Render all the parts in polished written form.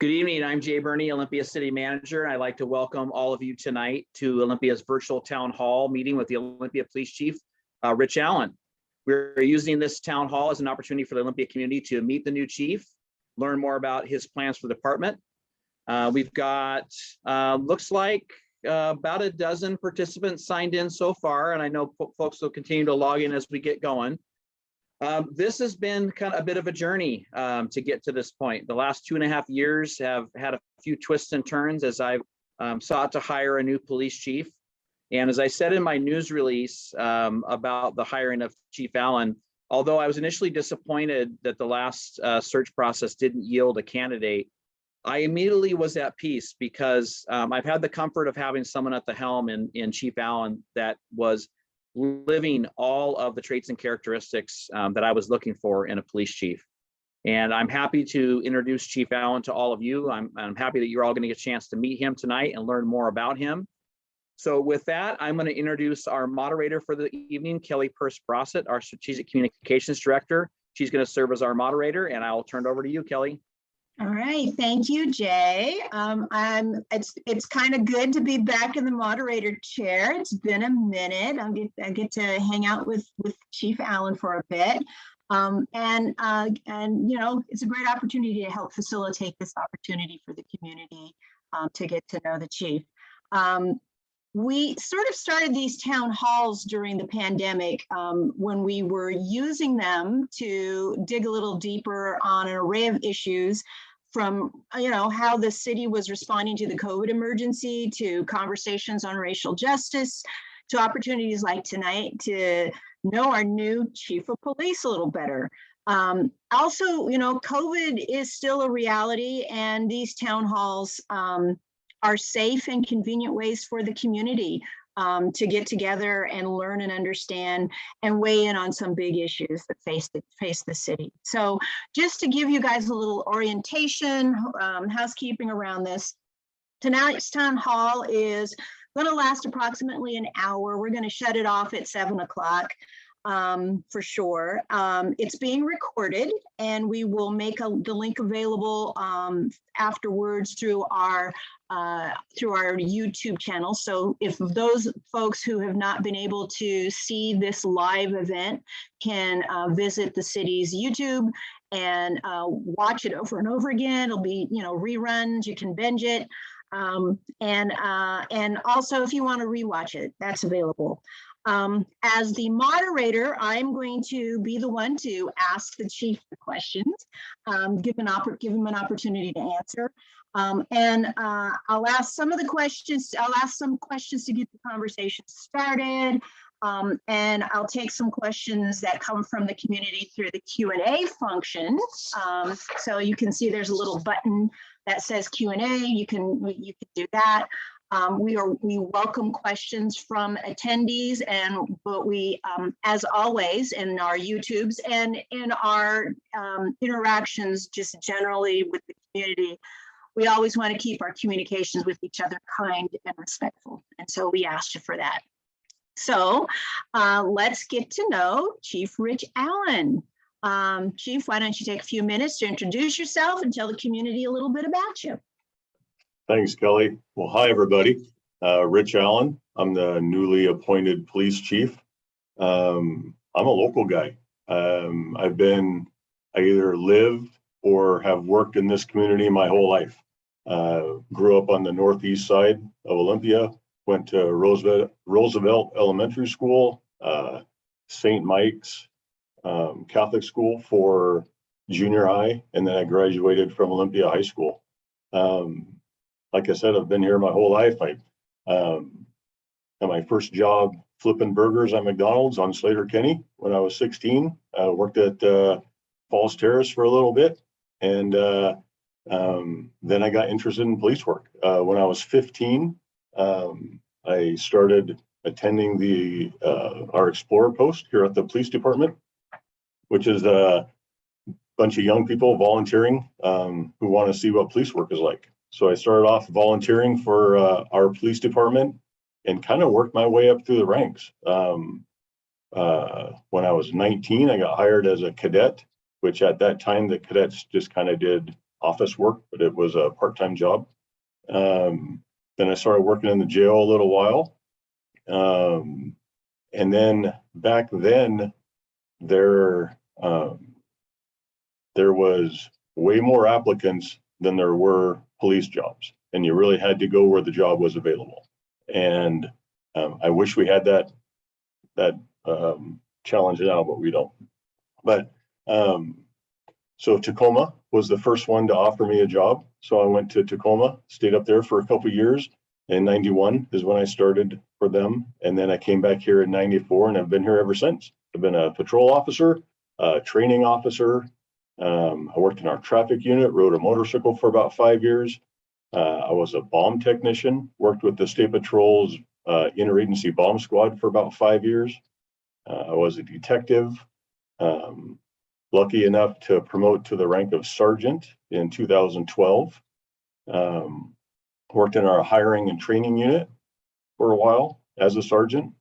Good evening. I'm Jay Burney, Olympia City Manager, and I'd like to welcome all of you tonight to Olympia's virtual town hall meeting with the Olympia Police Chief, Rich Allen. We're using this town hall as an opportunity for the Olympia community to meet the new chief, learn more about his plans for the department. We've got, looks like about a dozen participants signed in so far, and I know folks will continue to log in as we get going. This has been kind of a bit of a journey to get to this point. The last 2.5 years have had a few twists and turns as I've sought to hire a new police chief. And as I said in my news release about the hiring of Chief Allen, although I was initially disappointed that the last search process didn't yield a candidate, I immediately was at peace because I've had the comfort of having someone at the helm in Chief Allen that was living all of the traits and characteristics that I was looking for in a police chief. And I'm happy to introduce Chief Allen to all of you. I'm happy that you're all going to get a chance to meet him tonight and learn more about him. So with that, I'm going to introduce our moderator for the evening, Kelly Purse-Brossett, our Strategic Communications Director. She's going to serve as our moderator, and I'll turn it over to you, Kelly. All right, thank you, Jay. It's kind of good to be back in the moderator chair. It's been a minute. I get to hang out with Chief Allen for a bit, and you know, it's a great opportunity to help facilitate this opportunity for the community to get to know the chief. We sort of started these town halls during the pandemic when we were using them to dig a little deeper on an array of issues, from how the city was responding to the COVID emergency, to conversations on racial justice, to opportunities like tonight to know our new chief of police a little better. Also, COVID is still a reality, and these town halls are safe and convenient ways for the community to get together and learn and understand and weigh in on some big issues that face the city. So just to give you guys a little orientation, housekeeping around this, tonight's town hall is going to last approximately an hour. We're going to shut it off at 7 o'clock. For sure. It's being recorded, and we will make the link available afterwards through our YouTube channel. So if those folks who have not been able to see this live event can visit the city's YouTube and watch it over and over again, it'll be reruns. You can binge it. And also, if you want to rewatch it, that's available. As the moderator, I'm going to be the one to ask the chief the questions, give him an opportunity to answer. And I'll ask some of the questions. I'll ask some questions to get the conversation started. And I'll take some questions that come from the community through the Q&A function. So you can see there's a little button that says Q&A. You can do that. We welcome questions from attendees, but we, as always, in our YouTubes and in our interactions just generally with the community, we always want to keep our communications with each other kind and respectful. And so we asked you for that. So let's get to know Chief Rich Allen. Chief, why don't you take a few minutes to introduce yourself and tell the community a little bit about you? Thanks, Kelly. Well, hi, everybody. Rich Allen. I'm the newly appointed police chief. I'm a local guy. I either lived or have worked in this community my whole life. Grew up on the northeast side of Olympia, went to Roosevelt Elementary School, St. Mike's Catholic School for junior high, and then I graduated from Olympia High School. Like I said, I've been here my whole life. I had my first job flipping burgers at McDonald's on Slater Kenny when I was 16. Worked at Falls Terrace for a little bit, and then I got interested in police work. When I was 15, I started attending our Explorer post here at the police department, which is a bunch of young people volunteering who want to see what police work is like. So I started off volunteering for our police department and kind of worked my way up through the ranks. When I was 19, I got hired as a cadet, which at that time the cadets just kind of did office work, but it was a part-time job. Then I started working in the jail a little while. And then back then there was way more applicants than there were police jobs, and you really had to go where the job was available. And I wish we had that challenge now, but we don't. But so Tacoma was the first one to offer me a job. So I went to Tacoma, stayed up there for a couple of years. In 91 is when I started for them. And then I came back here in 94 and I've been here ever since. I've been a patrol officer, a training officer. I worked in our traffic unit, rode a motorcycle for about 5 years. I was a bomb technician, worked with the State Patrol's interagency bomb squad for about 5 years. I was a detective, lucky enough to promote to the rank of sergeant in 2012. Worked in our hiring and training unit for a while as a sergeant,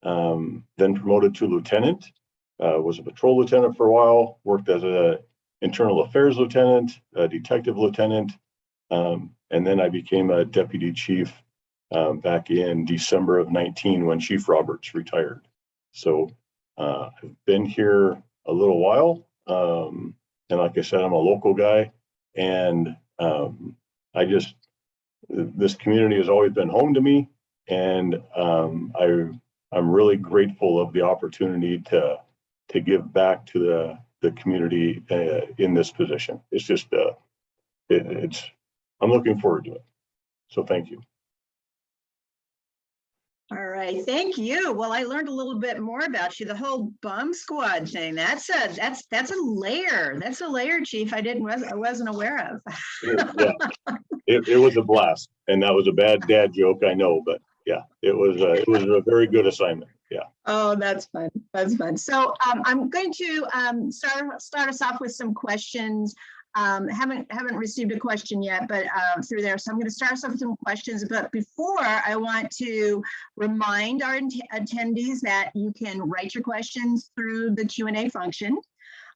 then promoted to lieutenant, was a patrol lieutenant for a while, worked as a internal affairs lieutenant, a detective lieutenant, and then I became a deputy chief back in December of 19 when Chief Roberts retired. So I've been here a little while, and like I said, I'm a local guy, and this community has always been home to me, and I'm really grateful of the opportunity to give back to the community in this position. It's just I'm looking forward to it. So thank you. All right, thank you. Well, I learned a little bit more about you. The whole bomb squad thing. That's a layer. That's a layer, Chief. I wasn't aware of. Yeah, it was a blast, and that was a bad dad joke, I know, but yeah, it was a very good assignment. Yeah. Oh, that's fun. That's fun. So I'm going to start us off with some questions. Haven't received a question yet, but through there. So I'm going to start us off with some questions. But before, I want to remind our attendees that you can write your questions through the Q&A function.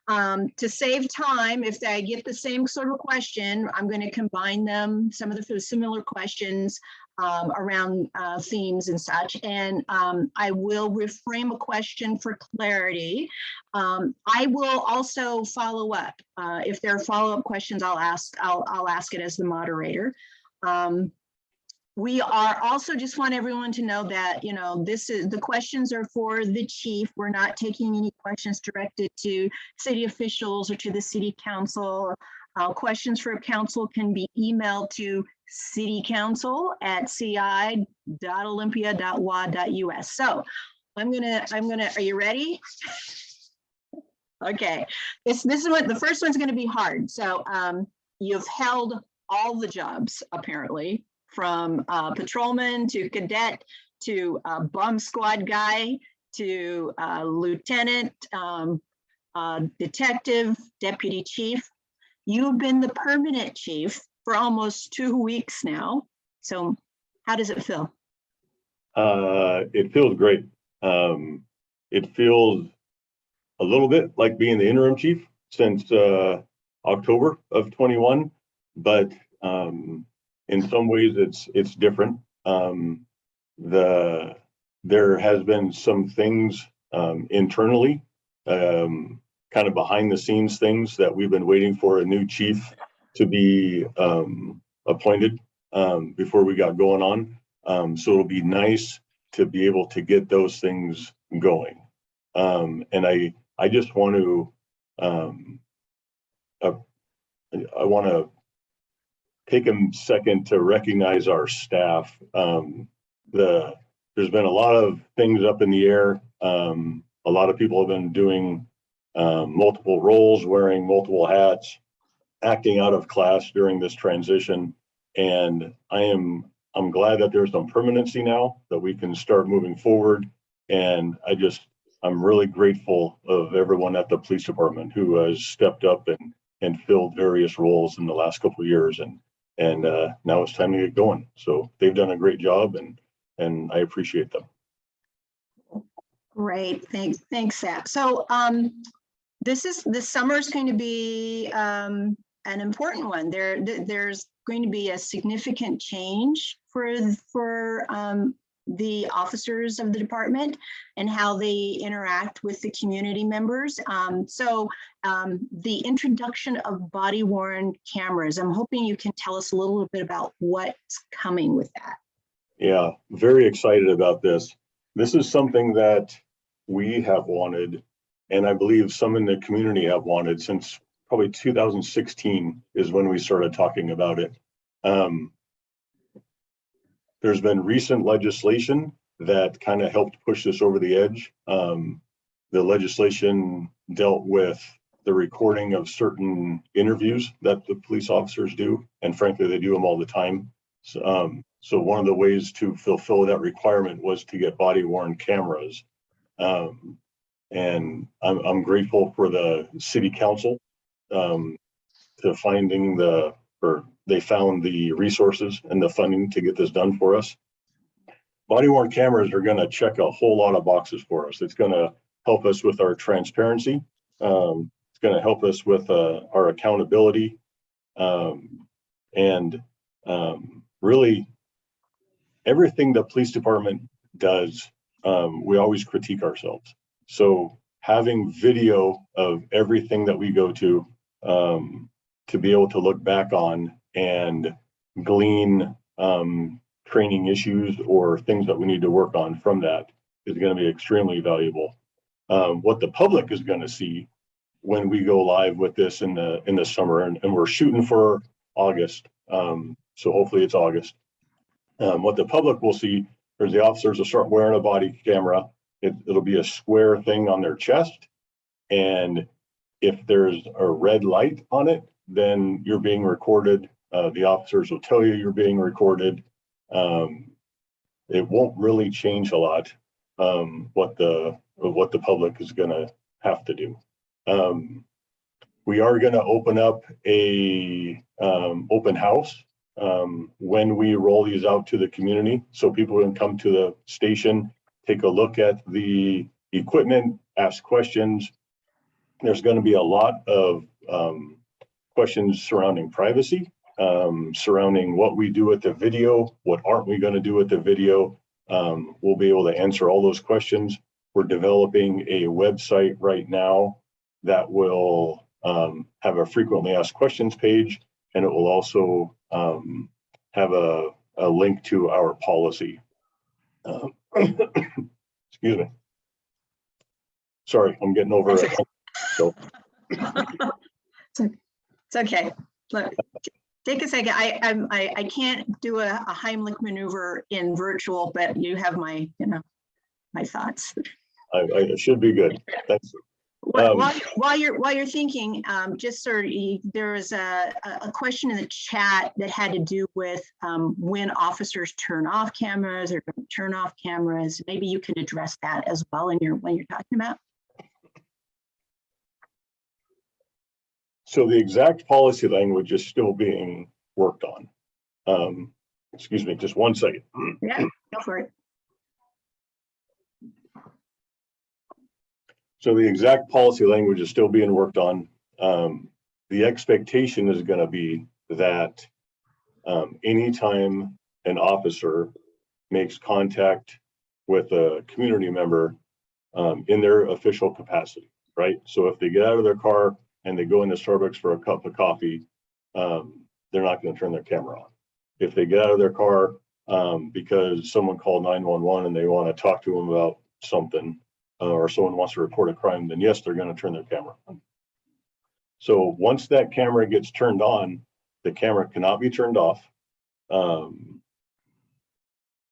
To save time, if I get the same sort of question, I'm going to combine them, some of the similar questions around themes and such. And I will reframe a question for clarity. I will also follow up. If there are follow-up questions, I'll ask it as the moderator. We are also just want everyone to know that, you know, the questions are for the chief. We're not taking any questions directed to city officials or to the city council. Questions for council can be emailed to ci.olympia.wa.us. So I'm gonna, are you ready? Okay, this is what the first one's gonna be hard. So you've held all the jobs apparently, from patrolman to cadet to bomb squad guy to lieutenant, detective, deputy chief. You've been the permanent chief for almost 2 weeks now. So how does it feel? It feels great. It feels a little bit like being the interim chief since October of 21, but in some ways it's different. There has been some things internally, kind of behind the scenes things that we've been waiting for a new chief to be appointed before we got going on. So it'll be nice to be able to get those things going. And I just want to, I want to take a second to recognize our staff. There's been a lot of things up in the air. A lot of people have been doing multiple roles, wearing multiple hats, acting out of class during this transition. And I'm glad that there's some permanency now, that we can start moving forward. And I'm really grateful of everyone at the police department who has stepped up and filled various roles in the last couple of years. And now it's time to get going. So they've done a great job, and I appreciate them. Great, thanks, Zach. So this summer is going to be an important one. There's going to be a significant change for the officers of the department and how they interact with the community members. So the introduction of body-worn cameras, I'm hoping you can tell us a little bit about what's coming with that. Yeah, very excited about this. This is something that we have wanted, and I believe some in the community have wanted since probably 2016 is when we started talking about it. There's been recent legislation that kind of helped push this over the edge. The legislation dealt with the recording of certain interviews that the police officers do, and frankly, they do them all the time. So one of the ways to fulfill that requirement was to get body-worn cameras. And I'm grateful for the city council to finding they found the resources and the funding to get this done for us. Body-worn cameras are going to check a whole lot of boxes for us. It's going to help us with our transparency. It's going to help us with our accountability. And really, everything the police department does, we always critique ourselves. So having video of everything that we go to be able to look back on and glean training issues or things that we need to work on from that is going to be extremely valuable. What the public is going to see when we go live with this in the summer, and we're shooting for August, so hopefully it's August. What the public will see is the officers will start wearing a body camera. It'll be a square thing on their chest, and if there's a red light on it, then you're being recorded. The officers will tell you you're being recorded. It won't really change a lot what the public is going to have to do. We are going to open up a open house when we roll these out to the community, so people can come to the station, take a look at the equipment, ask questions. There's going to be a lot of questions surrounding privacy, surrounding what we do with the video, what aren't we going to do with the video. We'll be able to answer all those questions. We're developing a website right now that will have a frequently asked questions page, and it will also have a link to our policy. Excuse me. Sorry, I'm getting over it. So. It's okay. Look, take a second. I can't do a Heimlich maneuver in virtual, but you have my thoughts. I should be good. Thanks. While you're thinking, just sort of, there was a question in the chat that had to do with when officers turn off cameras or don't turn off cameras. Maybe you can address that as well when you're talking about. So the exact policy language is still being worked on. Excuse me, just one second. Yeah, go for it. So the exact policy language is still being worked on. The expectation is going to be that anytime an officer makes contact with a community member in their official capacity, right? So if they get out of their car and they go into Starbucks for a cup of coffee, they're not going to turn their camera on. If they get out of their car because someone called 911 and they want to talk to them about something, or someone wants to report a crime, then yes, they're going to turn their camera on. So once that camera gets turned on, the camera cannot be turned off.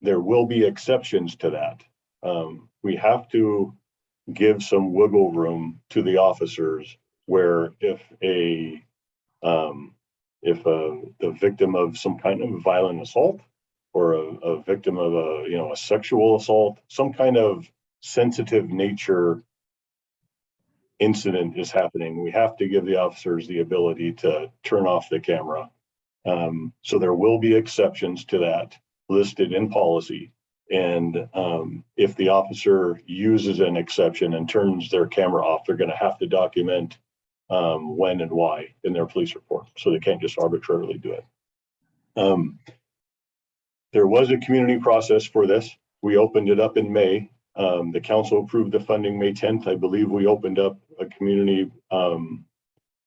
There will be exceptions to that. We have to give some wiggle room to the officers where if the victim of some kind of violent assault or a victim of a sexual assault, some kind of sensitive nature incident is happening, we have to give the officers the ability to turn off the camera. So there will be exceptions to that listed in policy. And if the officer uses an exception and turns their camera off, they're going to have to document when and why in their police report. So they can't just arbitrarily do it. There was a community process for this. We opened it up in May. The council approved the funding May 10th. I believe we opened up a community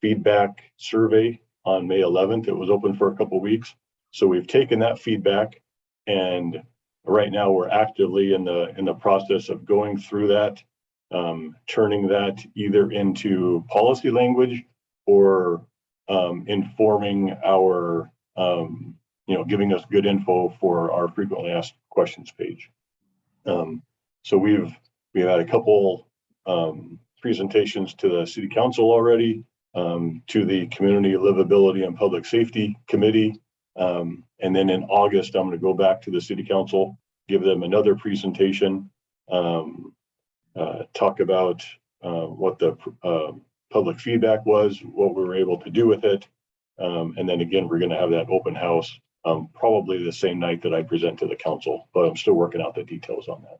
feedback survey on May 11th. It was open for a couple of weeks. So we've taken that feedback, and right now we're actively in the process of going through that, turning that either into policy language or informing our, giving us good info for our frequently asked questions page. So we've had a couple presentations to the city council already, to the community livability and public safety committee. And then in August, I'm going to go back to the city council, give them another presentation, talk about what the public feedback was, what we were able to do with it. And then again, we're going to have that open house probably the same night that I present to the council, but I'm still working out the details on that.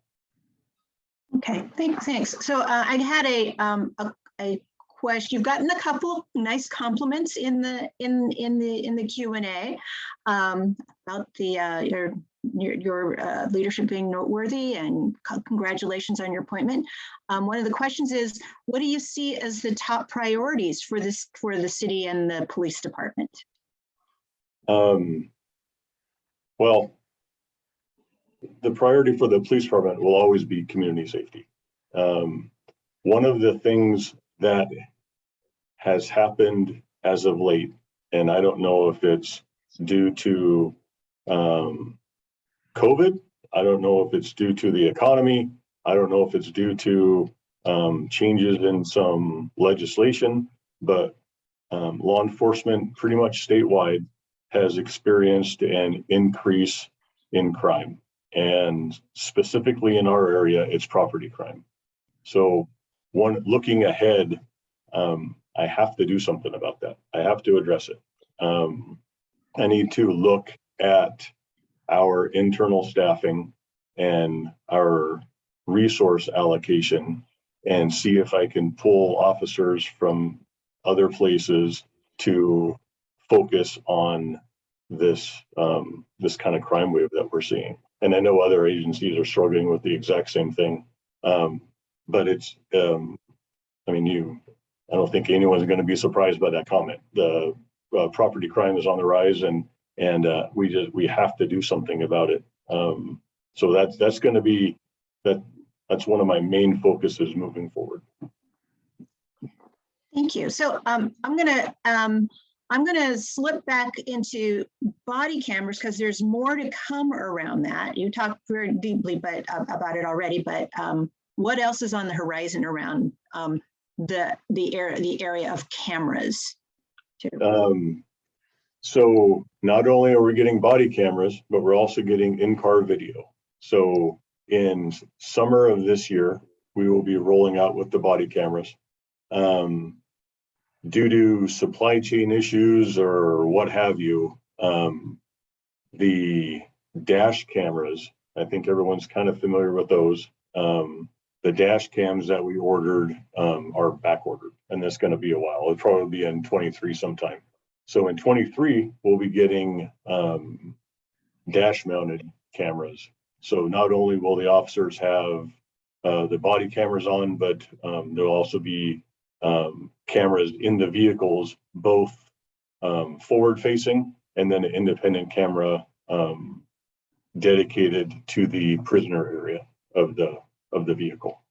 Okay, thanks. So I had a question. You've gotten a couple nice compliments in the Q&A about your leadership being noteworthy, and congratulations on your appointment. One of the questions is, what do you see as the top priorities for the city and the police department? Well, the priority for the police department will always be community safety. One of the things that has happened as of late, and I don't know if it's due to COVID, I don't know if it's due to the economy, I don't know if it's due to changes in some legislation, but law enforcement pretty much statewide has experienced an increase in crime. And specifically in our area, it's property crime. So looking ahead, I have to do something about that. I have to address it. I need to look at our internal staffing and our resource allocation and see if I can pull officers from other places to focus on this kind of crime wave that we're seeing. And I know other agencies are struggling with the exact same thing. But it's, I don't think anyone's going to be surprised by that comment. The property crime is on the rise, and we have to do something about it. So that's going to be that's one of my main focuses moving forward. Thank you. So I'm gonna slip back into body cameras because there's more to come around that. You talked very deeply about it already, but what else is on the horizon around the area of cameras too? So not only are we getting body cameras, but we're also getting in-car video. So in summer of this year, we will be rolling out with the body cameras. Due to supply chain issues or what have you, the dash cameras, I think everyone's kind of familiar with those. The dash cams that we ordered are back ordered, and that's going to be a while. It'll probably be in 23 sometime. So in 23, we'll be getting dash mounted cameras. So not only will the officers have the body cameras on, but there'll also be cameras in the vehicles, both forward facing and then an independent camera dedicated to the prisoner area of the vehicle.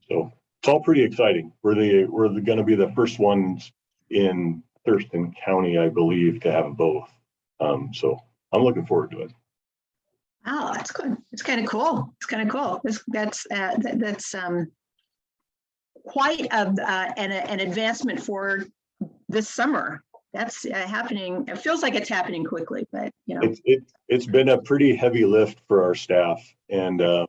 So it's all pretty exciting. We're going to be the first ones in Thurston County, I believe, to have both. So I'm looking forward to it. Wow, that's good. It's kind of cool. It's kind of cool. That's quite an advancement for this summer. That's happening. It feels like it's happening quickly, but you know, it's been a pretty heavy lift for our staff, and I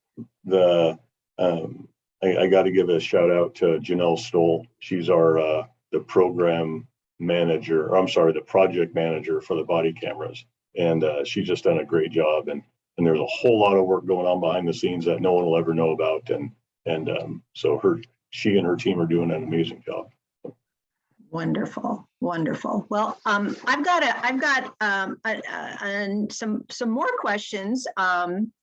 got to give a shout out to Janelle Stoll. She's our the program manager, or I'm sorry, the project manager for the body cameras, and she's just done a great job. And there's a whole lot of work going on behind the scenes that no one will ever know about, and so she and her team are doing an amazing job. Wonderful, wonderful. Well, I've got some more questions.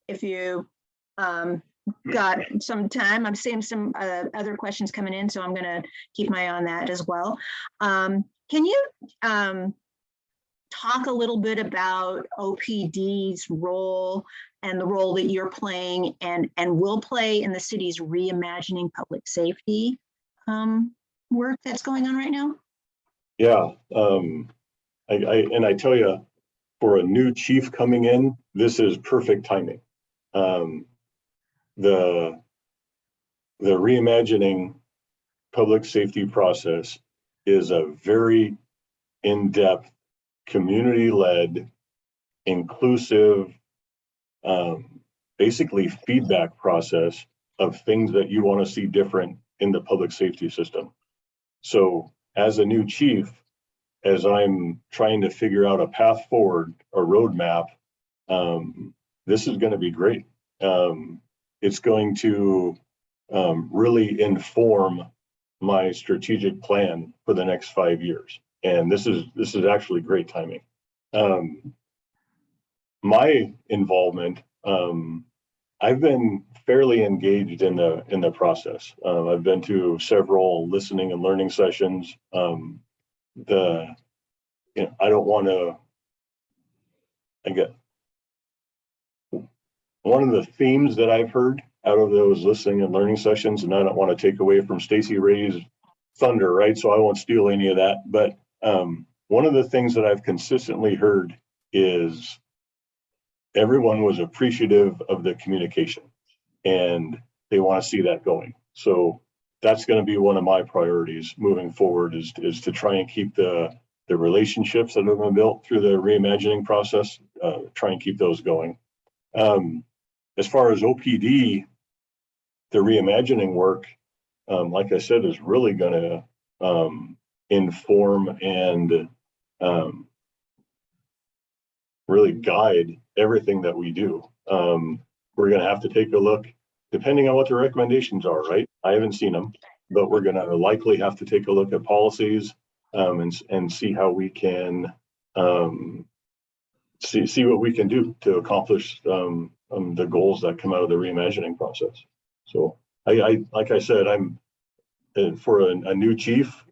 If you got some time, I'm seeing some other questions coming in, so I'm going to keep my eye on that as well. Can you talk a little bit about OPD's role and the role that you're playing and will play in the city's reimagining public safety work that's going on right now? Yeah, I tell you, for a new chief coming in, this is perfect timing. The reimagining public safety process is a very in-depth, community-led, inclusive, basically feedback process of things that you want to see different in the public safety system. So as a new chief, as I'm trying to figure out a path forward, a roadmap, this is going to be great. It's going to really inform my strategic plan for the next 5 years. And this is actually great timing. My involvement, I've been fairly engaged in the process. I've been to several listening and learning sessions. I don't want to. One of the themes that I've heard out of those listening and learning sessions, and I don't want to take away from Stacey Ray's thunder, right? So I won't steal any of that. But one of the things that I've consistently heard is everyone was appreciative of the communication, and they want to see that going. So that's going to be one of my priorities moving forward, is to try and keep the relationships that have been built through the reimagining process, try and keep those going. As far as OPD, the reimagining work, like I said, is really going to inform and really guide everything that we do. We're going to have to take a look, depending on what the recommendations are, right? I haven't seen them, but we're going to likely have to take a look at policies and see how we can see what we can do to accomplish the goals that come out of the reimagining process. So I like I said, I'm for a new chief.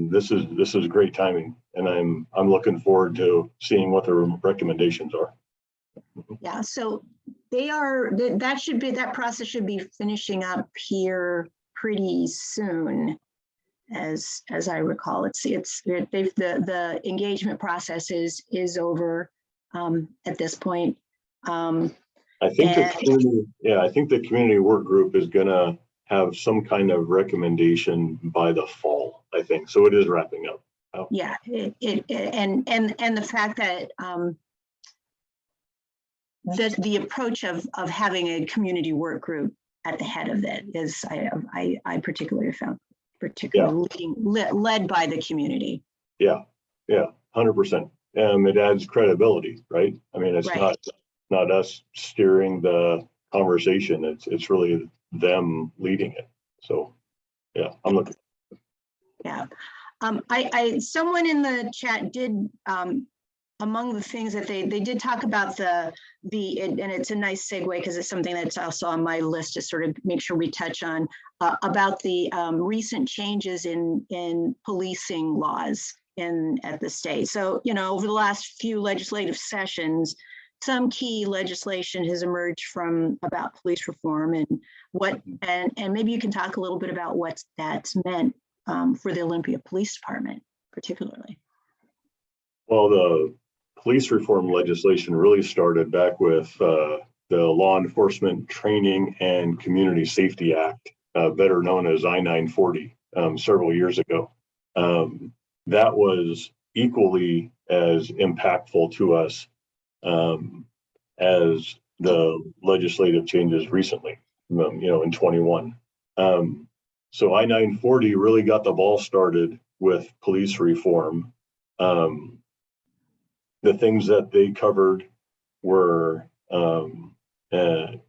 This is great timing, and I'm looking forward to seeing what the recommendations are. Yeah, so that process should be finishing up here pretty soon, as I recall. The engagement process is over at this point. I think the community work group is gonna have some kind of recommendation by the fall, I think. So it is wrapping up. Oh. Yeah, and the fact that the approach of having a community work group at the head of it is I particularly found led by the community. Yeah, 100%. It adds credibility, right? I mean, it's right. not us steering the conversation. It's really them leading it. So yeah, I'm looking. Yeah. Someone in the chat did among the things that they did talk about and it's a nice segue because it's something that's also on my list to sort of make sure we touch on about the recent changes in policing laws at the state. So, over the last few legislative sessions, some key legislation has emerged about police reform and maybe you can talk a little bit about what that's meant for the Olympia Police Department, particularly. Well, the police reform legislation really started back with the Law Enforcement Training and Community Safety Act, better known as I-940, several years ago. That was equally as impactful to us as the legislative changes recently, in 21. So I-940 really got the ball started with police reform. The things that they covered were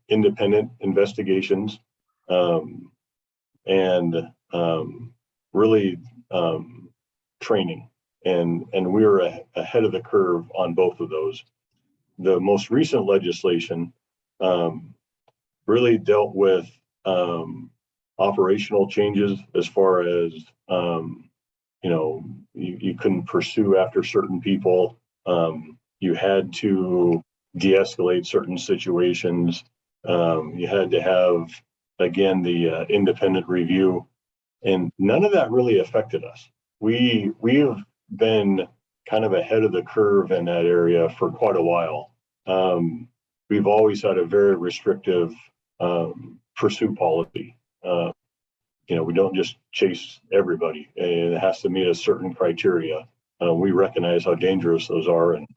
independent investigations and really training, and we were ahead of the curve on both of those. The most recent legislation really dealt with operational changes as far as you couldn't pursue after certain people. You had to de-escalate certain situations. You had to have, again, the independent review, and none of that really affected us. We have been kind of ahead of the curve in that area for quite a while. We've always had a very restrictive pursuit policy. We don't just chase everybody. It has to meet a certain criteria. We recognize how dangerous those are, and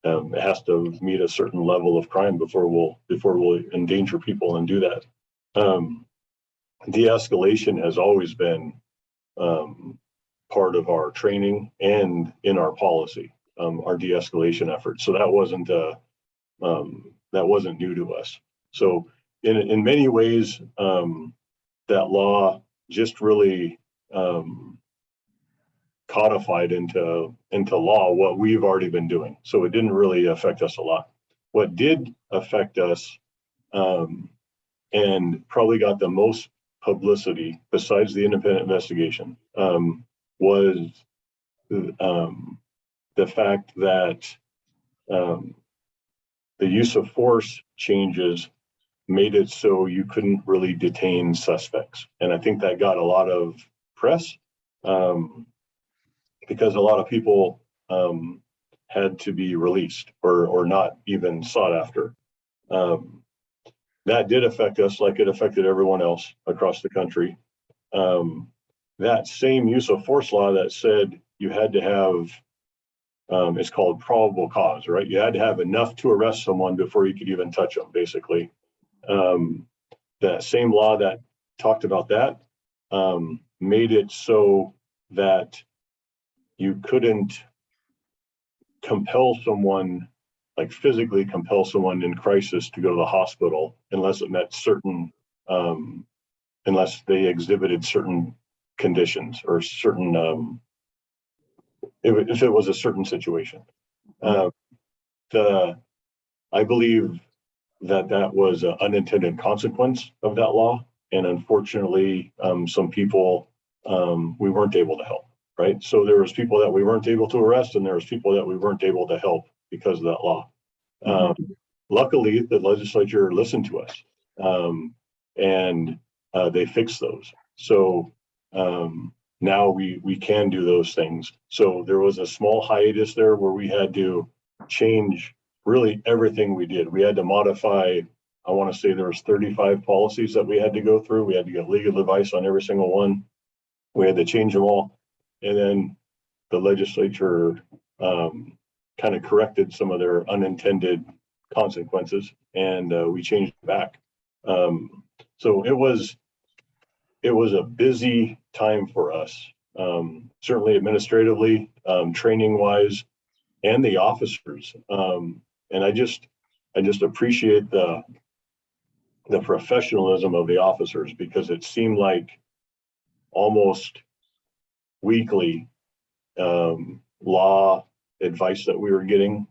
it has to meet a certain level of crime before we'll endanger people and do that. De-escalation has always been part of our training and in our policy, our de-escalation efforts. So that wasn't new to us. So in many ways, that law just really codified into law what we've already been doing. So it didn't really affect us a lot. What did affect us, and probably got the most publicity besides the independent investigation, was the fact that the use of force changes made it so you couldn't really detain suspects. And I think that got a lot of press because a lot of people had to be released or not even sought after. That did affect us like it affected everyone else across the country. That same use of force law that said you had to have, it's called probable cause, right? You had to have enough to arrest someone before you could even touch them, basically. That same law that talked about that made it so that you couldn't compel someone, like physically compel someone in crisis to go to the hospital unless it met certain, unless they exhibited certain conditions or certain, if it was a certain situation. I believe that was an unintended consequence of that law. And unfortunately, some people we weren't able to help, right? So there was people that we weren't able to arrest, and there was people that we weren't able to help because of that law. Luckily, the legislature listened to us, and they fixed those. So now we can do those things. So there was a small hiatus there where we had to change really everything we did. We had to modify, I want to say there was 35 policies that we had to go through. We had to get legal advice on every single one. We had to change them all. And then the legislature kind of corrected some of their unintended consequences, and we changed it back. So it was a busy time for us, certainly administratively, training wise, and the officers. And I just appreciate the professionalism of the officers, because it seemed like almost weekly law advice that we were getting,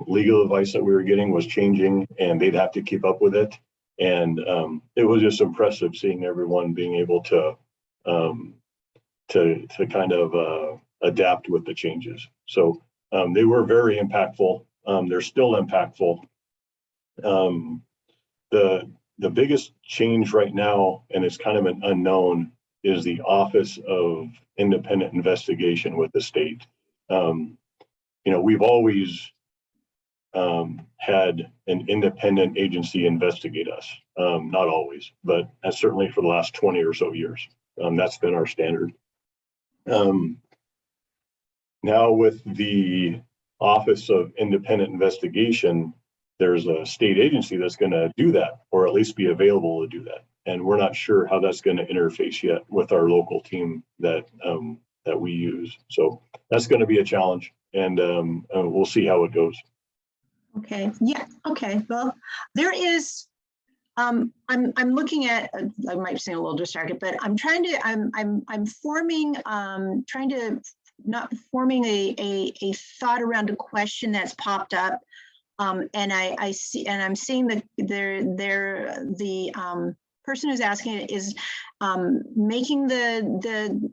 legal advice that we were getting was changing, and they'd have to keep up with it. And it was just impressive seeing everyone being able to kind of adapt with the changes. So they were very impactful. They're still impactful. The biggest change right now, and it's kind of an unknown, is the Office of Independent Investigation with the state. We've always had an independent agency investigate us. Not always, but certainly for the last 20 or so years. That's been our standard. Now with the Office of Independent Investigation, there's a state agency that's going to do that, or at least be available to do that. And we're not sure how that's going to interface yet with our local team that we use. So that's going to be a challenge, and we'll see how it goes. Okay. Yeah. Okay. Well, there is. I'm looking at. I might seem a little distracted, but I'm trying to. I'm forming. Trying to not forming a thought around a question that's popped up. And I'm seeing that the person who's asking it is making the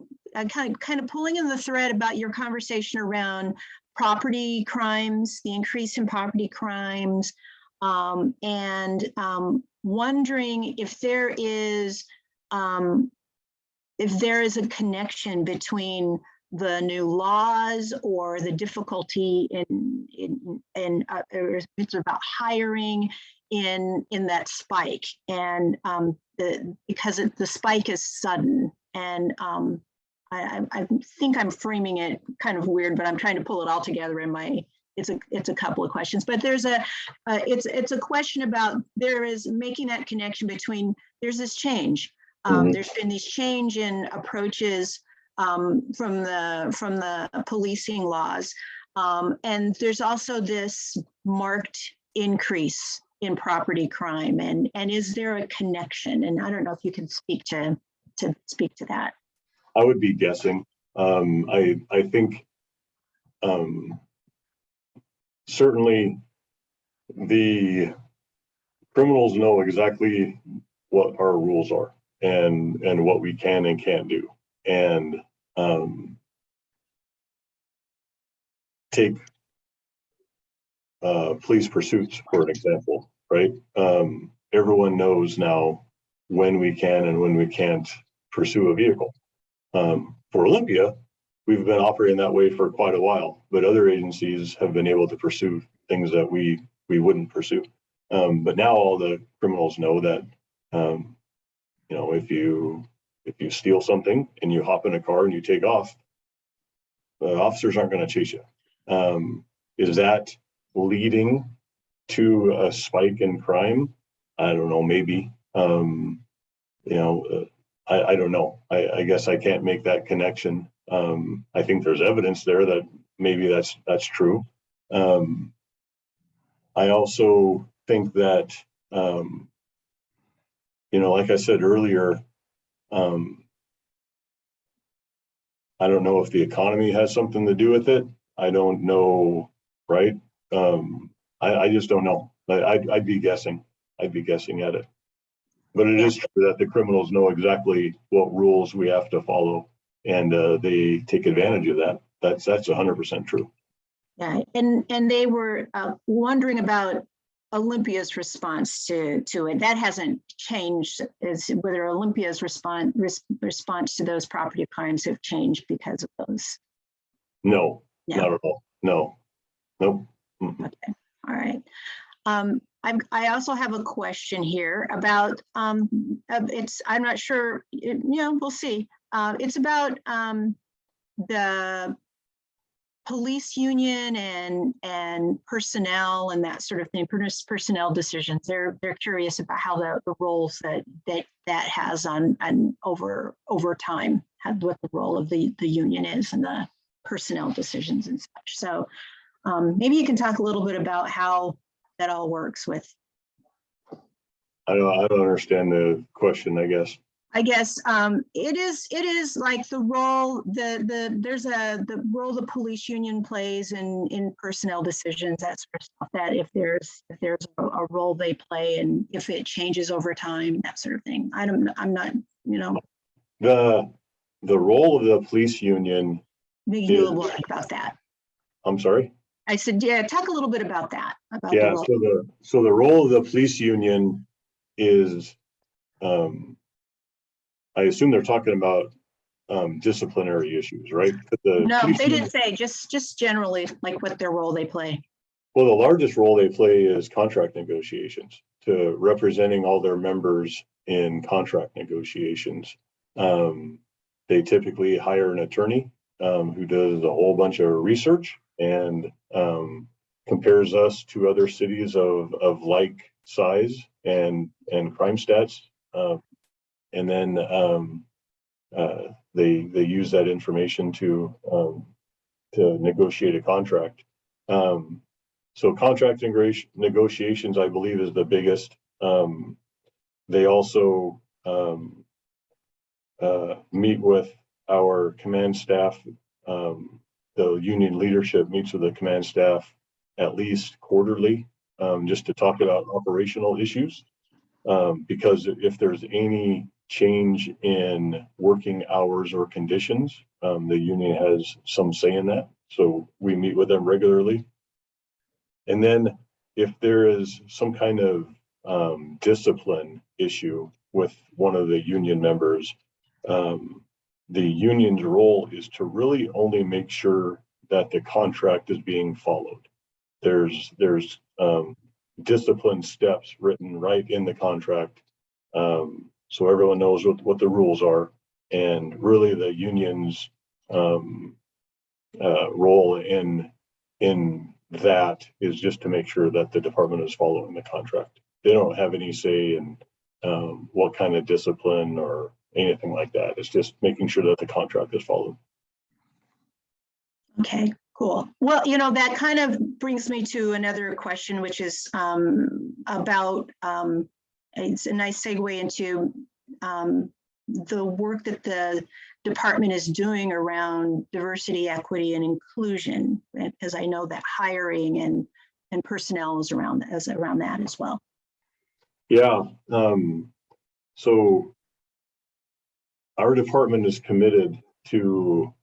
kind of pulling in the thread about your conversation around property crimes, the increase in property crimes, and wondering if there is a connection between the new laws or the difficulty or if it's about hiring in that spike, and because the spike is sudden, and I think I'm framing it kind of weird, but I'm trying to pull it all together in my. It's a couple of questions, but there's it's a question about there is making that connection between there's this change. There's been these change in approaches from the policing laws, and there's also this marked increase in property crime, and is there a connection? And I don't know if you can speak to that. I would be guessing. I think certainly the criminals know exactly what our rules are and what we can and can't do. And take police pursuits, for an example, right? Everyone knows now when we can and when we can't pursue a vehicle. For Olympia, we've been operating that way for quite a while, but other agencies have been able to pursue things that we wouldn't pursue. But now all the criminals know that, if you steal something and you hop in a car and you take off, the officers aren't going to chase you. Is that leading to a spike in crime? I don't know, maybe. I don't know. I guess I can't make that connection. I think there's evidence there that maybe that's true. I also think that, like I said earlier, I don't know if the economy has something to do with it. I don't know, right? I just don't know. I'd be guessing. I'd be guessing at it. But it is true that the criminals know exactly what rules we have to follow, and they take advantage of that. That's 100% true. Yeah, and they were wondering about Olympia's response to it. That hasn't changed, is whether Olympia's response to those property crimes have changed because of those. No, not at all. No, nope. Okay, all right. I also have a question here about I'm not sure. We'll see. It's about the police union and personnel and that sort of thing. Personnel decisions. They're curious about how the roles that has on over time, what the role of the union is and the personnel decisions and such. So maybe you can talk a little bit about how that all works with. I don't understand the question, I guess. It is like the role the role the police union plays in personnel decisions, that sort of stuff, that if there's a role they play and if it changes over time, that sort of thing. I'm not, The role of the police union. Maybe a little bit about that. I'm sorry? I said, yeah, talk a little bit about that. Yeah, so the role of the police union is, I assume they're talking about disciplinary issues, right? No, they didn't say, just generally like what their role they play. Well, the largest role they play is contract negotiations, to representing all their members in contract negotiations. They typically hire an attorney who does a whole bunch of research and compares us to other cities of like size and crime stats, and then they use that information to negotiate a contract. So contract negotiations, I believe, is the biggest. They also meet with our command staff the union leadership meets with the command staff at least quarterly, just to talk about operational issues. Because if there's any change in working hours or conditions, the union has some say in that. So we meet with them regularly. And then if there is some kind of discipline issue with one of the union members, the union's role is to really only make sure that the contract is being followed. There's discipline steps written right in the contract, so everyone knows what the rules are, and really the union's role in that is just to make sure that the department is following the contract. They don't have any say in what kind of discipline or anything like that. It's just making sure that the contract is followed. Okay, cool. Well, that kind of brings me to another question, which is about, it's a nice segue into the work that the department is doing around diversity, equity, and inclusion, because I know that hiring and personnel is around that as well. Yeah. So our department is committed to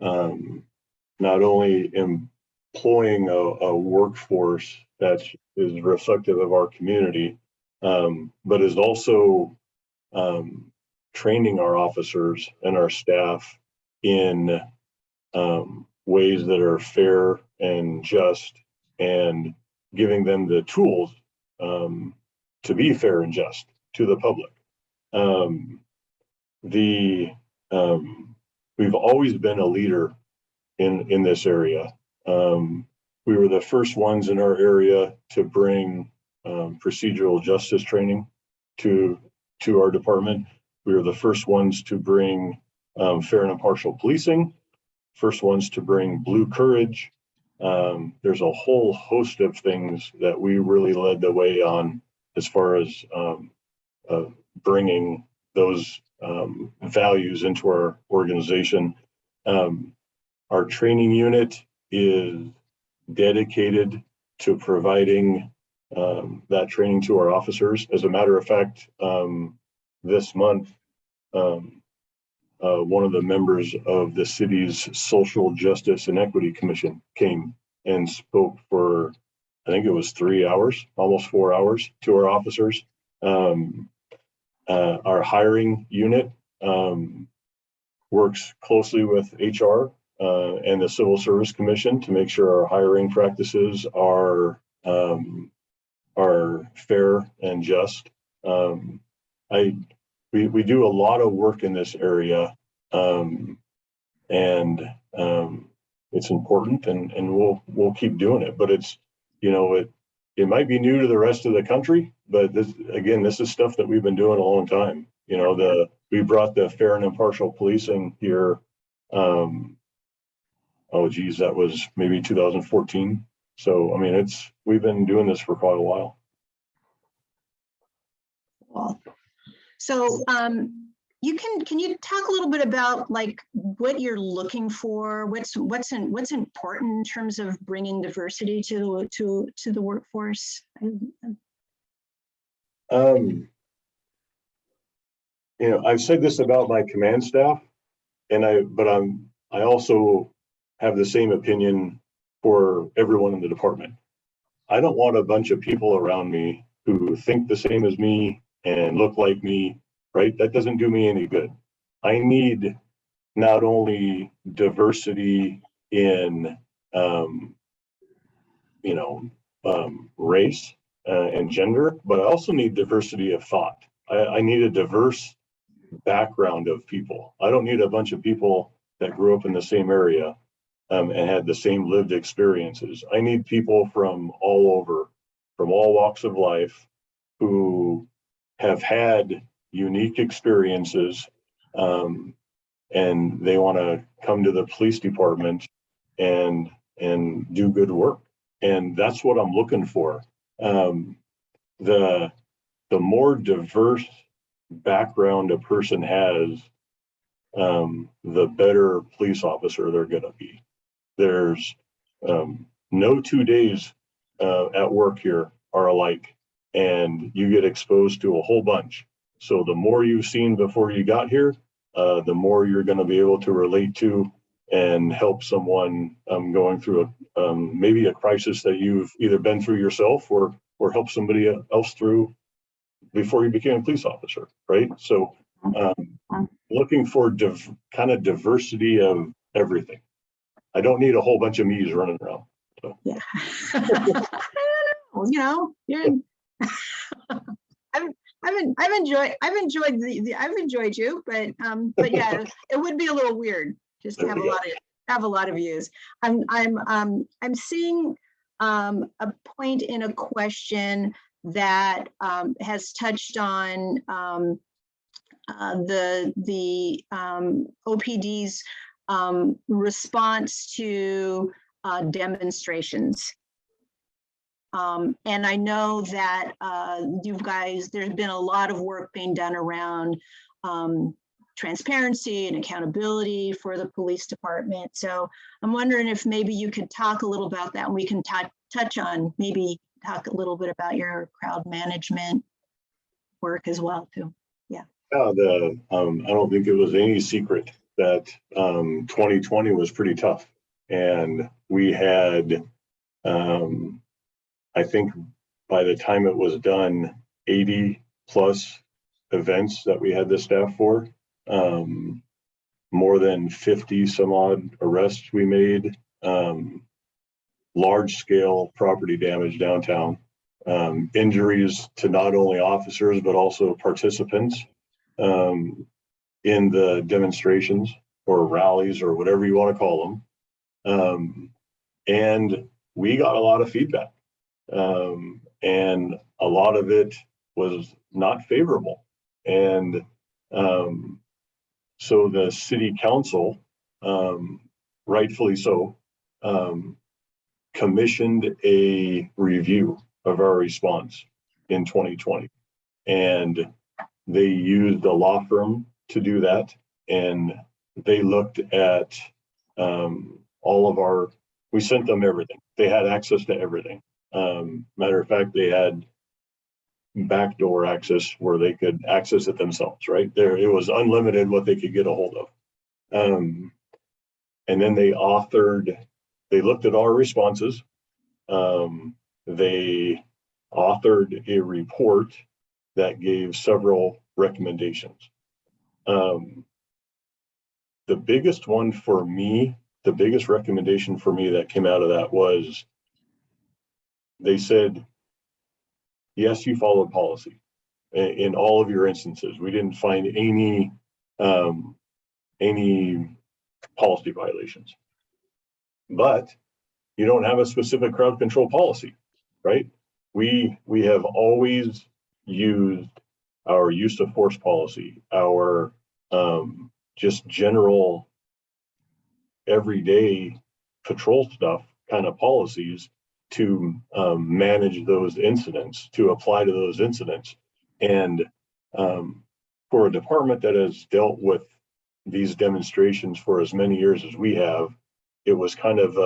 not only employing a workforce that is reflective of our community, but is also training our officers and our staff in ways that are fair and just, and giving them the tools to be fair and just to the public. We've always been a leader in this area. We were the first ones in our area to bring procedural justice training to our department. We were the first ones to bring fair and impartial policing, first ones to bring Blue Courage. There's a whole host of things that we really led the way on as far as bringing those values into our organization. Our training unit is dedicated to providing that training to our officers. As a matter of fact, this month, one of the members of the city's Social Justice and Equity Commission came and spoke for, I think it was 3 hours, almost 4 hours, to our officers. Our hiring unit works closely with HR and the Civil Service Commission to make sure our hiring practices are fair and just. We do a lot of work in this area, and it's important, and we'll keep doing it. But it's, it might be new to the rest of the country, but this is stuff that we've been doing a long time. We brought the fair and impartial policing here. That was maybe 2014. So, I mean, we've been doing this for quite a while. Well, so can you talk a little bit about like what you're looking for? What's important in terms of bringing diversity to the workforce? I've said this about my command staff, but I also have the same opinion for everyone in the department. I don't want a bunch of people around me who think the same as me and look like me, right? That doesn't do me any good. I need not only diversity in, race and gender, but I also need diversity of thought. I need a diverse background of people. I don't need a bunch of people that grew up in the same area and had the same lived experiences. I need people from all over, from all walks of life, who have had unique experiences, and they want to come to the police department and do good work. And that's what I'm looking for. The more diverse background a person has, the better police officer they're going to be. There's no 2 days at work here are alike, and you get exposed to a whole bunch. So the more you've seen before you got here, the more you're going to be able to relate to and help someone going through maybe a crisis that you've either been through yourself or help somebody else through before you became a police officer, right? So looking for kind of diversity of everything. I don't need a whole bunch of me's running around. So. Yeah. You know, I've enjoyed you, but yeah, it would be a little weird just to have a lot of views. I'm seeing a point in a question that has touched on the OPD's response to demonstrations. And I know that you guys, there's been a lot of work being done around transparency and accountability for the police department. So I'm wondering if maybe you could talk a little about that, and we can touch on, maybe talk a little bit about your crowd management work as well too. Yeah. I don't think it was any secret that 2020 was pretty tough, and we had I think by the time it was done, 80 plus events that we had the staff for, more than 50 some odd arrests we made, large scale property damage downtown, injuries to not only officers, but also participants in the demonstrations or rallies or whatever you want to call them. And we got a lot of feedback. And a lot of it was not favorable. And so the city council, rightfully so, commissioned a review of our response in 2020. And they used a law firm to do that. And they looked at all of our, we sent them everything. They had access to everything. Matter of fact, they had backdoor access where they could access it themselves, right? There, it was unlimited what they could get a hold of. And then they looked at our responses. They authored a report that gave several recommendations. The biggest one for me, the biggest recommendation for me that came out of that was, they said, yes, you followed policy in all of your instances. We didn't find any policy violations, but you don't have a specific crowd control policy, right? We have always used our use of force policy, our just general everyday patrol stuff kind of policies to manage those incidents, to apply to those incidents. And for a department that has dealt with these demonstrations for as many years as we have, it was kind of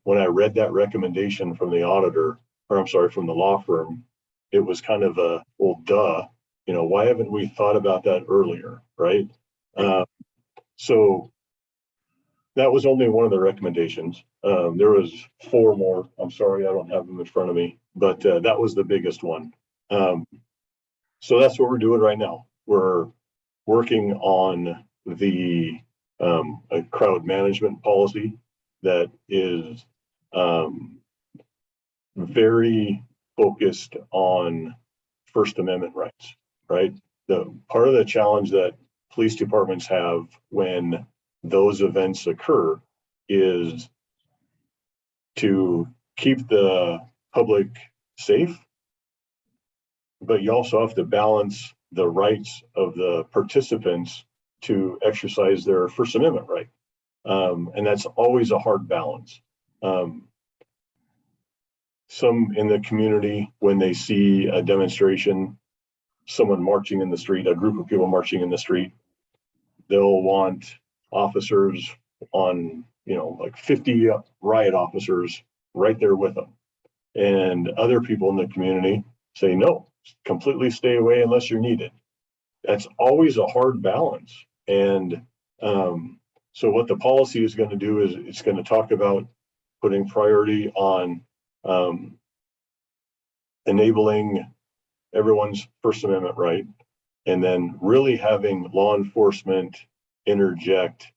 when I read that recommendation from the auditor, or I'm sorry, from the law firm, it was kind of a, well, duh, you know, why haven't we thought about that earlier, right? So that was only one of the recommendations. There was 4 more. I'm sorry, I don't have them in front of me, but that was the biggest one. So that's what we're doing right now. We're working on the a crowd management policy that is very focused on First Amendment rights, right? The part of the challenge that police departments have when those events occur is to keep the public safe, but you also have to balance the rights of the participants to exercise their First Amendment right. And that's always a hard balance. Some in the community, when they see a demonstration, someone marching in the street, a group of people marching in the street, they'll want officers on like 50 riot officers right there with them. And other people in the community say, no, completely stay away unless you're needed. That's always a hard balance. And so what the policy is going to do is it's going to talk about putting priority on enabling everyone's First Amendment right, and then really having law enforcement interject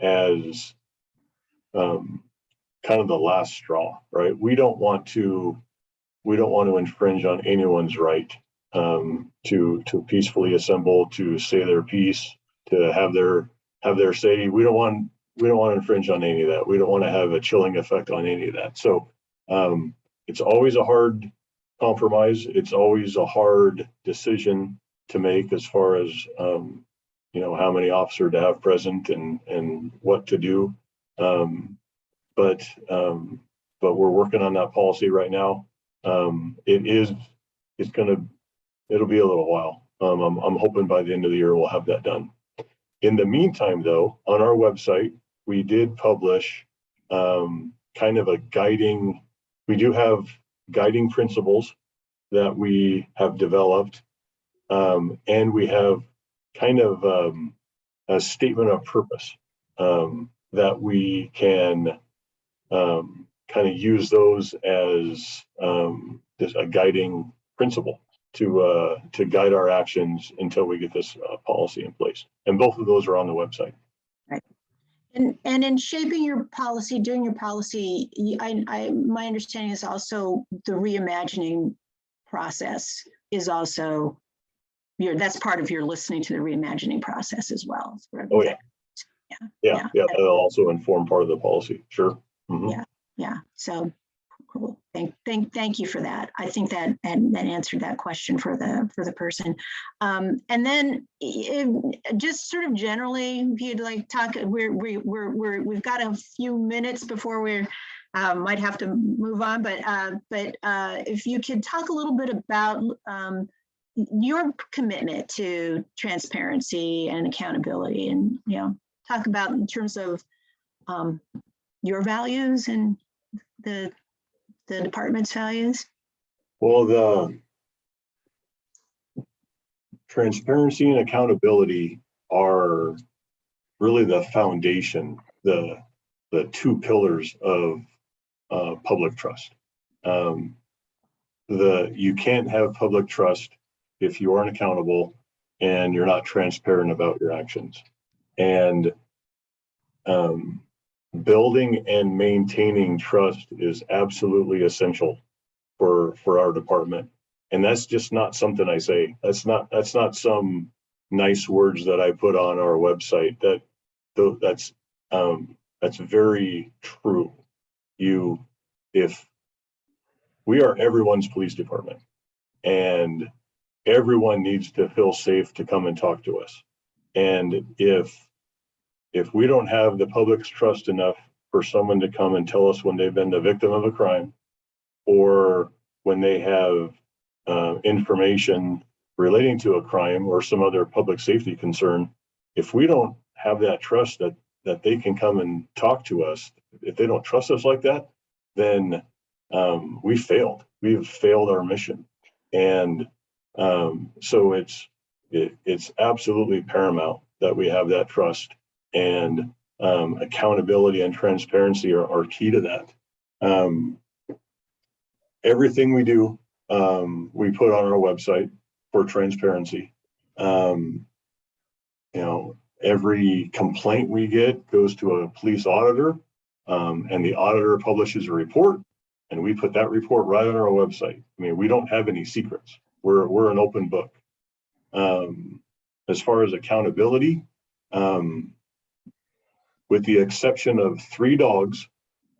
as kind of the last straw, right? We don't want to infringe on anyone's right to peacefully assemble, to say their piece, to have their say. We don't want to infringe on any of that. We don't want to have a chilling effect on any of that. So it's always a hard compromise. It's always a hard decision to make as far as how many officers to have present and what to do. But we're working on that policy right now. It'll be a little while. I'm hoping by the end of the year we'll have that done. In the meantime, though, on our website, we did publish kind of we do have guiding principles that we have developed, and we have kind of a statement of purpose that we can kind of use those as just a guiding principle to guide our actions until we get this policy in place. And both of those are on the website. Right. And in shaping your policy, doing your policy, my understanding is also the reimagining process is also that's part of your listening to the reimagining process as well. Oh yeah. That'll also inform part of the policy. Sure. Mm-hmm. Yeah. So cool. Thank you for that. I think that answered that question for the person. And then just sort of generally, if you'd like talk, we've got a few minutes before we might have to move on. But if you could talk a little bit about your commitment to transparency and accountability, and talk about in terms of your values and the department's values. Well, the transparency and accountability are really the foundation, the two pillars of public trust. You can't have public trust if you aren't accountable and you're not transparent about your actions. And building and maintaining trust is absolutely essential for our department. And that's just not something I say. That's not some nice words that I put on our website. That's very true. If we are everyone's police department, and everyone needs to feel safe to come and talk to us. And if we don't have the public's trust enough for someone to come and tell us when they've been the victim of a crime, or when they have information relating to a crime or some other public safety concern, if we don't have that trust that they can come and talk to us, if they don't trust us like that, then we've failed our mission. And so it's absolutely paramount that we have that trust, and accountability and transparency are key to that. Everything we do, we put on our website for transparency. Every complaint we get goes to a police auditor, and the auditor publishes a report, and we put that report right on our website. I mean, we don't have any secrets. We're an open book. As far as accountability, with the exception of 3 dogs,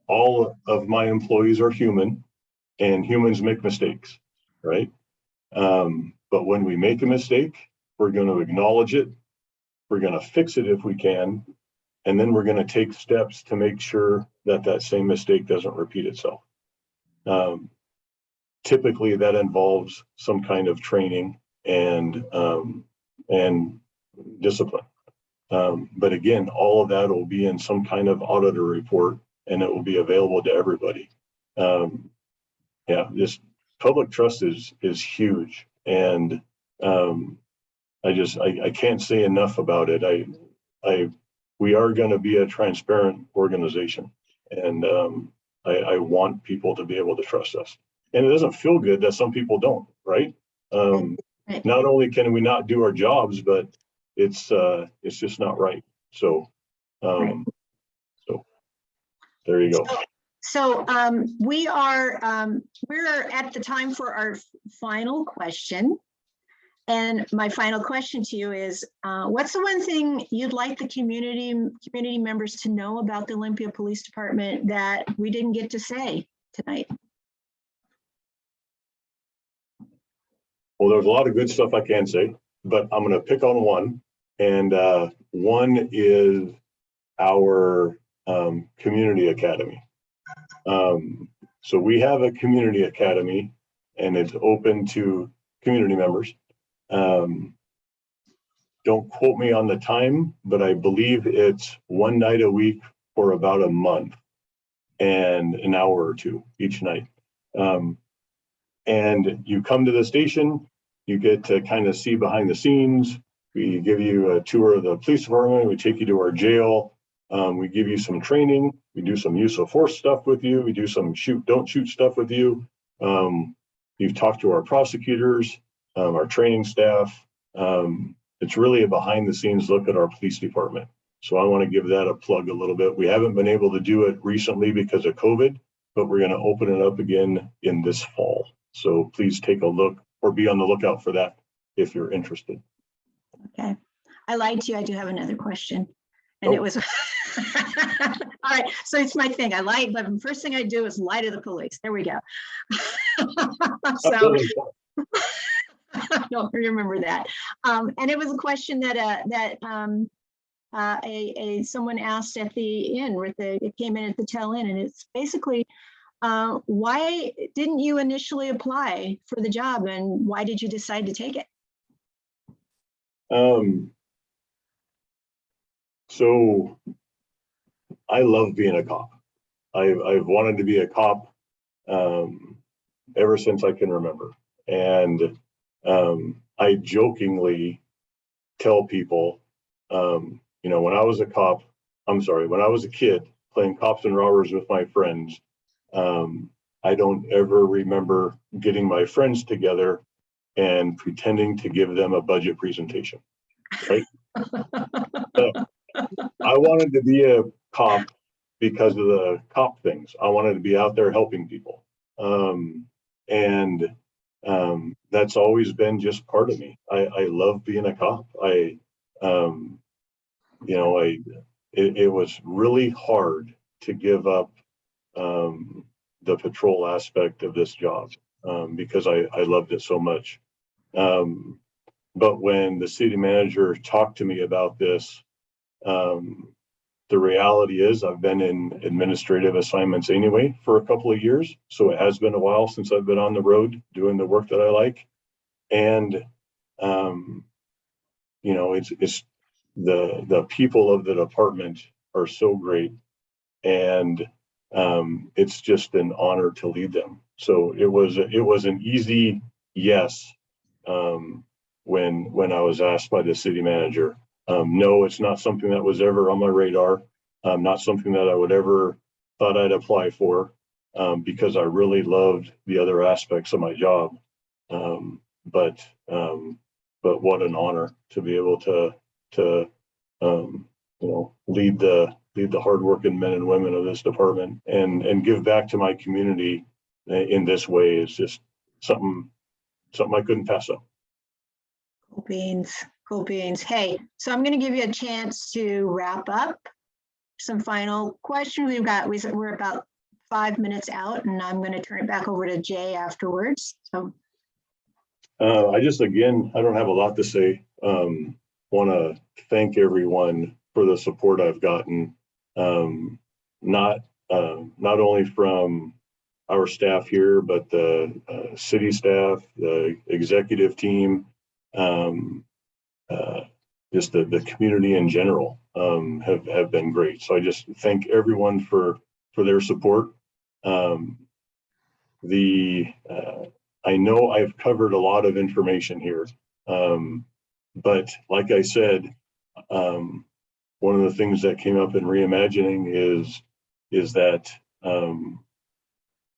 all of my employees are human, and humans make mistakes, right? But when we make a mistake, we're going to acknowledge it. We're going to fix it if we can, and then we're going to take steps to make sure that same mistake doesn't repeat itself. Typically, that involves some kind of training and discipline. But again, all of that will be in some kind of auditor report, and it will be available to everybody. Yeah, this public trust is huge, and I can't say enough about it. We are going to be a transparent organization, and I want people to be able to trust us. And it doesn't feel good that some people don't, right? Not only can we not do our jobs, but it's just not right. So, so there you go. So we're at the time for our final question. And my final question to you is, what's the one thing you'd like the community members to know about the Olympia Police Department that we didn't get to say tonight? Well, there's a lot of good stuff I can say, but I'm going to pick on one. And one is our community academy. So we have a community academy, and it's open to community members. Don't quote me on the time, but I believe it's one night a week for about a month and an hour or two each night. And you come to the station, you get to kind of see behind the scenes. We give you a tour of the police department. We take you to our jail. We give you some training. We do some use of force stuff with you. We do some shoot, don't shoot stuff with you. You've talked to our prosecutors, our training staff. It's really a behind the scenes look at our police department. So I want to give that a plug a little bit. We haven't been able to do it recently because of COVID, but we're going to open it up again in this fall. So please take a look or be on the lookout for that if you're interested. Okay. I lied to you. I do have another question. And It was, all right. So it's my thing. I lied, but the first thing I do is lie to the police. There we go. So I don't remember that. And it was a question that someone asked at the end, it came in at the tail end, and it's basically, why didn't you initially apply for the job, and why did you decide to take it? So I love being a cop. I've wanted to be a cop ever since I can remember. And I jokingly tell people, when I was a kid playing cops and robbers with my friends, I don't ever remember getting my friends together and pretending to give them a budget presentation, right? So I wanted to be a cop because of the cop things. I wanted to be out there helping people. And that's always been just part of me. I love being a cop. It was really hard to give up the patrol aspect of this job because I loved it so much. But when the city manager talked to me about this, the reality is I've been in administrative assignments anyway for a couple of years. So it has been a while since I've been on the road doing the work that I like. And, it's the people of the department are so great. And it's just an honor to lead them. So it was an easy yes when I was asked by the city manager. No, it's not something that was ever on my radar. Not something that I would ever thought I'd apply for because I really loved the other aspects of my job. But what an honor to be able to lead the hardworking men and women of this department and give back to my community in this way is just something I couldn't pass up. Cool beans. Cool beans. Hey, so I'm going to give you a chance to wrap up. Some final questions. We're about 5 minutes out, and I'm going to turn it back over to Jay afterwards. So, I don't have a lot to say. Want to thank everyone for the support I've gotten, not only from our staff here, but the city staff, the executive team. just the community in general have been great. So I just thank everyone for their support. I know I've covered a lot of information here, but like I said, one of the things that came up in reimagining is that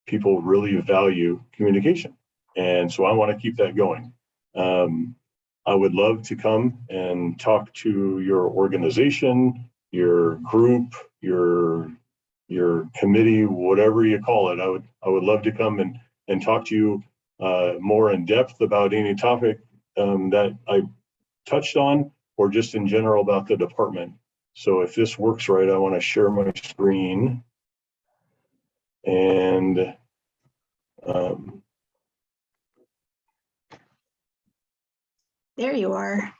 people really value communication, and so I want to keep that going. I would love to come and talk to your organization, your group, your committee, whatever you call it. I would love to come and talk to you more in depth about any topic that I touched on, or just in general about the department. So if this works right, I want to share my screen, and There you are.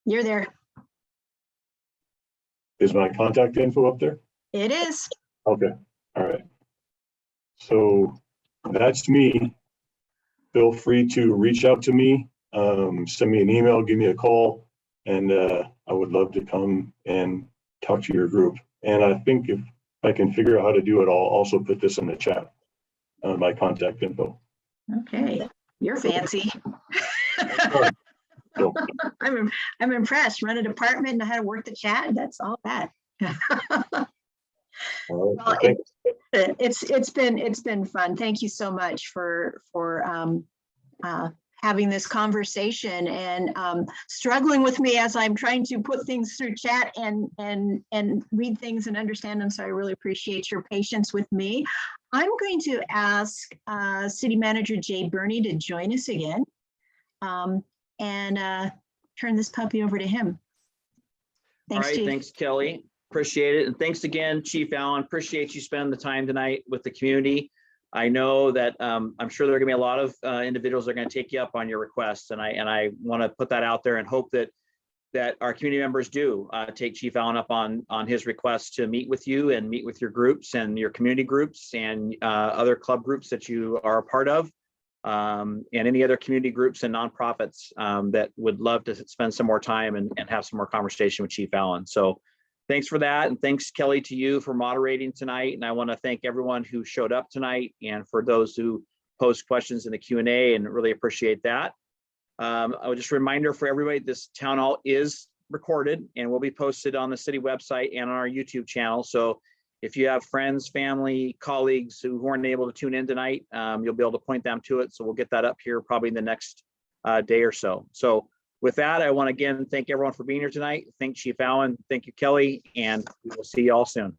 You're there. is my contact info up there? It is. Okay, all right. So that's me. Feel free to reach out to me, send me an email, give me a call, and I would love to come and talk to your group. And I think if I can figure out how to do it, I'll also put this in the chat, my contact info. Okay, you're fancy. So, I'm impressed. Run a department and know how to work the chat. That's all that. all right, Well, thanks. it's been fun. Thank you so much for having this conversation and struggling with me as I'm trying to put things through chat and read things and understand them. So I really appreciate your patience with me. I'm going to ask City Manager Jay Burney to join us again and turn this puppy over to him. Thanks, All right, Chief. thanks, Kelly. Appreciate it. And thanks again, Chief Allen. Appreciate you spending the time tonight with the community. I know that I'm sure there are going to be a lot of individuals that are going to take you up on your requests, and I want to put that out there and hope that our community members do take Chief Allen up on his request to meet with you and meet with your groups and your community groups and other club groups that you are a part of, and any other community groups and nonprofits that would love to spend some more time and have some more conversation with Chief Allen. So thanks for that. And thanks, Kelly, to you for moderating tonight. And I want to thank everyone who showed up tonight and for those who posed questions in the Q&A, and really appreciate that. I would just a reminder for everybody, this town hall is recorded and will be posted on the city website and on our YouTube channel. So if you have friends, family, colleagues who weren't able to tune in tonight, you'll be able to point them to it. So we'll get that up here probably in the next day or so. So with that, I want to again thank everyone for being here tonight. Thank Chief Allen. Thank you, Kelly, and we will see you all soon.